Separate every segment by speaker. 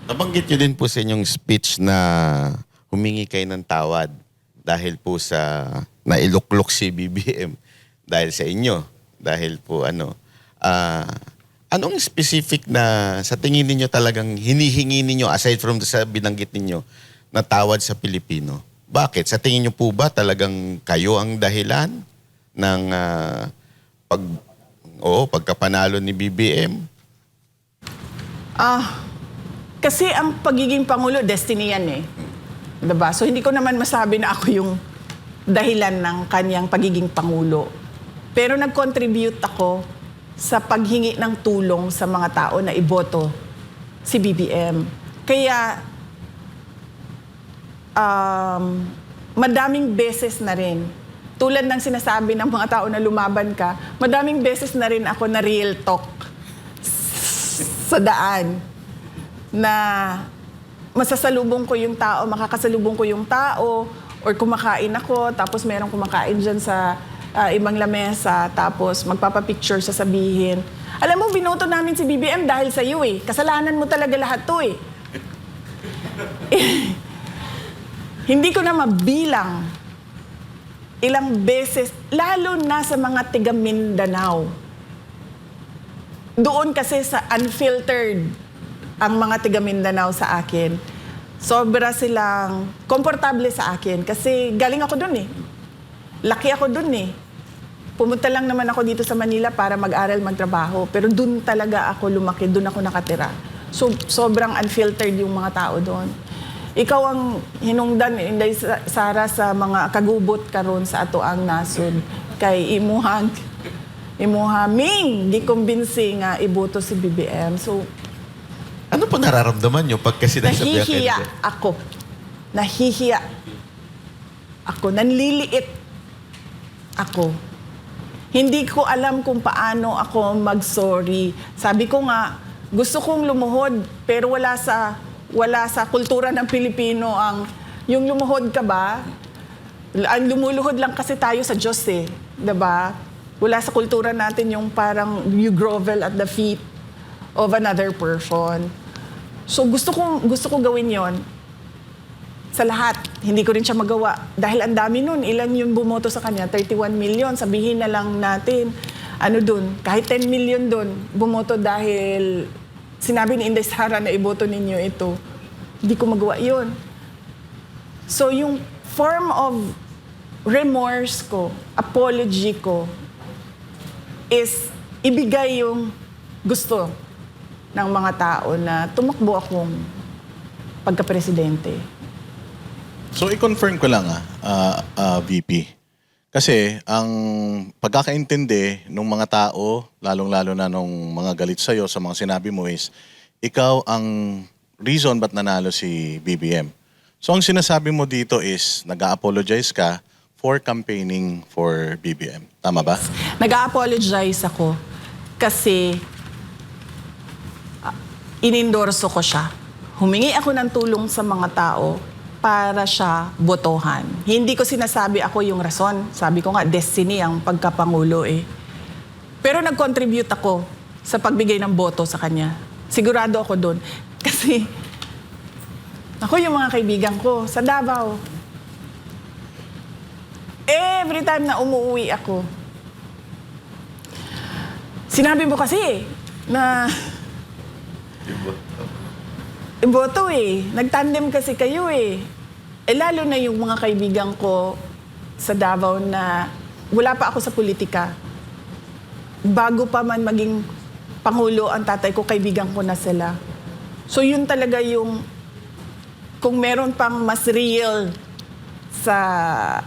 Speaker 1: Nabanggit nyo din po sa inyong speech na humingi kayo ng tawad dahil po sa nailuklok si BBM dahil sa inyo. Dahil po anong specific na sa tingin ninyo talagang hinihingi ninyo aside from sa binanggit ninyo na tawad sa Pilipino? Bakit? Sa tingin nyo po ba talagang kayo ang dahilan ng pagkapanalo ni BBM?
Speaker 2: Kasi ang pagiging Pangulo, destiny yan eh. Diba? So hindi ko naman masabi na ako yung dahilan ng kanyang pagiging Pangulo. Pero nag-contribute ako sa paghingi ng tulong sa mga tao na iboto si BBM. Kaya madaming beses na rin, tulad ng sinasabi ng mga tao na lumaban ka, madaming beses na rin ako na real talk sa daan na masasalubong ko yung tao, makakasalubong ko yung tao, or kumakain ako, tapos merong kumakain dyan sa ibang lamesa, tapos magpapapicture sasabihin, alam mo, binoto namin si BBM dahil sa iyo eh. Kasalanan mo talaga lahat to eh. Hindi ko na mabilang ilang beses, lalo na sa mga tiga Mindanao. Doon kasi sa unfiltered ang mga tiga Mindanao sa akin. Sobra silang komportable sa akin kasi galing ako doon eh. Laki ako doon eh. Pumunta lang naman ako dito sa Manila para mag-aral, magtrabaho. Pero doon talaga ako lumaki, doon ako nakatira. So, sobrang unfiltered yung mga tao doon. Ikaw ang hinungdan, Inday Sara, sa mga kagubot karon sa ato ang nasod. Kay imuhaming, di kumbinsi nga iboto si BBM. So,
Speaker 1: Ano po nararamdaman nyo pagka sinasabi
Speaker 2: nahihiya ako. Nahihiya ako. Nanliliit ako. Hindi ko alam kung paano ako mag-sorry. Sabi ko nga, gusto kong lumuhod, pero wala sa kultura ng Pilipino ang yung lumuhod ka ba? Ang lumuluhod lang kasi tayo sa Diyos eh. Diba? Wala sa kultura natin yung parang you grovel at the feet of another person. So gusto ko gawin yon sa lahat. Hindi ko rin siya magawa. Dahil ang dami nun. Ilan yung bumoto sa kanya? 31 million. Sabihin na lang natin, kahit 10 million dun, bumoto dahil sinabi ni Inday Sara na iboto ninyo ito. Hindi ko magawa yun. So yung form of remorse ko, apology ko, is ibigay yung gusto ng mga tao na tumakbo akong pagka-presidente.
Speaker 3: So, i-confirm ko lang VP. Kasi ang pagkakaintindi ng mga tao, lalong-lalo na nung mga galit sa'yo sa mga sinabi mo is, ikaw ang reason ba't nanalo si BBM. So, ang sinasabi mo dito is, nag-a-apologize ka for campaigning for BBM. Tama ba?
Speaker 2: Nag-a-apologize ako kasi inendorso ko siya. Humingi ako ng tulong sa mga tao para siya botohan. Hindi ko sinasabi ako yung rason. Sabi ko nga, destiny ang pagkapangulo eh. Pero nag-contribute ako sa pagbigay ng boto sa kanya. Sigurado ako doon. Kasi ako yung mga kaibigan ko sa Davao. Every time na umuwi ako, sinabi mo kasi na iboto eh. Nagtandem kasi kayo eh. Lalo na yung mga kaibigan ko sa Davao na wala pa ako sa politika. Bago pa man maging Pangulo ang tatay ko, kaibigan ko na sila. So yun talaga yung, kung meron pang mas real sa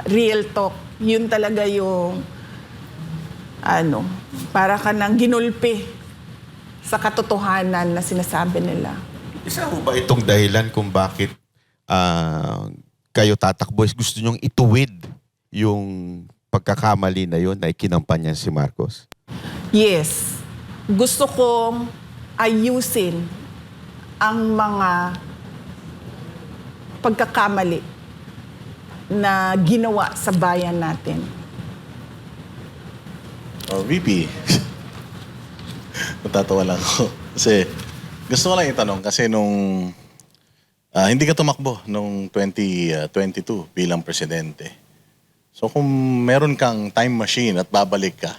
Speaker 2: real talk, yun talaga yung, para ka nang ginulpi sa katotohanan na sinasabi nila.
Speaker 1: Isa ho ba itong dahilan kung bakit kayo tatakbo? Gusto nyong ituwid yung pagkakamali na yun na ikinampanya si Marcos?
Speaker 2: Yes. Gusto kong ayusin ang mga pagkakamali na ginawa sa bayan natin.
Speaker 3: VP, natatawa lang ako. Kasi gusto ko lang itanong kasi nung Hindi ka tumakbo noong 2022 bilang presidente. So kung meron kang time machine at babalik ka,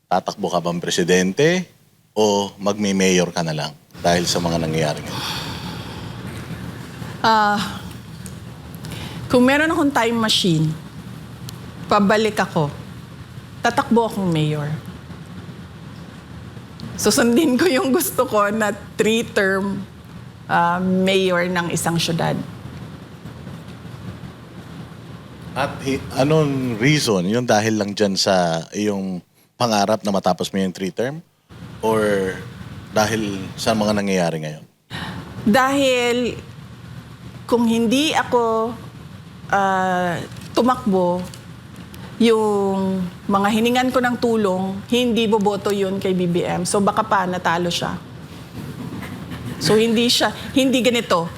Speaker 3: tatakbo ka bang presidente o magme-mayor ka na lang dahil sa mga nangyayari ngayon?
Speaker 2: Kung meron akong time machine, pabalik ako, tatakbo akong mayor. Susundin ko yung gusto ko na 3-term mayor ng isang syudad.
Speaker 3: At anong reason? Yung dahil lang dyan sa iyong pangarap na matapos mo yung 3-term? Or dahil sa mga nangyayari ngayon?
Speaker 2: Dahil kung hindi ako tumakbo, yung mga hiningan ko ng tulong, hindi boboto yun kay BBM. So baka pa natalo siya. So hindi ganito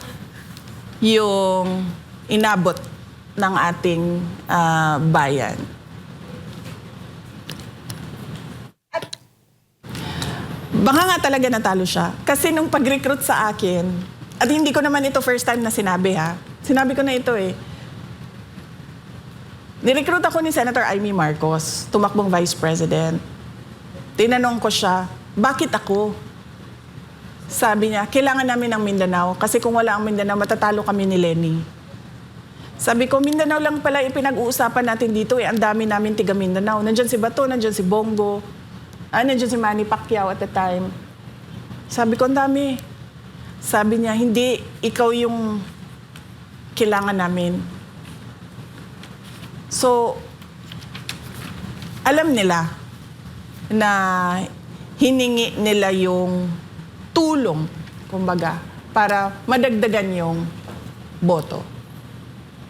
Speaker 2: yung inabot ng ating bayan. Baka nga talaga natalo siya. Kasi nung pag-recruit sa akin, at hindi ko naman ito first time na sinabi ha. Sinabi ko na ito eh. Nirecruit ako ni Senator Amy Marcos, tumakbong Vice President. Tinanong ko siya, bakit ako? Sabi niya, kailangan namin ng Mindanao kasi kung wala ang Mindanao, matatalo kami ni Lenny. Sabi ko, Mindanao lang pala ipinag-uusapan natin dito eh. Ang dami namin tiga Mindanao. Nandyan si Bato, nandyan si Bongo. Nandyan si Manny Pacquiao at the time. Sabi ko, ang dami. Sabi niya, hindi, ikaw yung kailangan namin. So, alam nila na hiningi nila yung tulong, kumbaga, para madagdagan yung boto.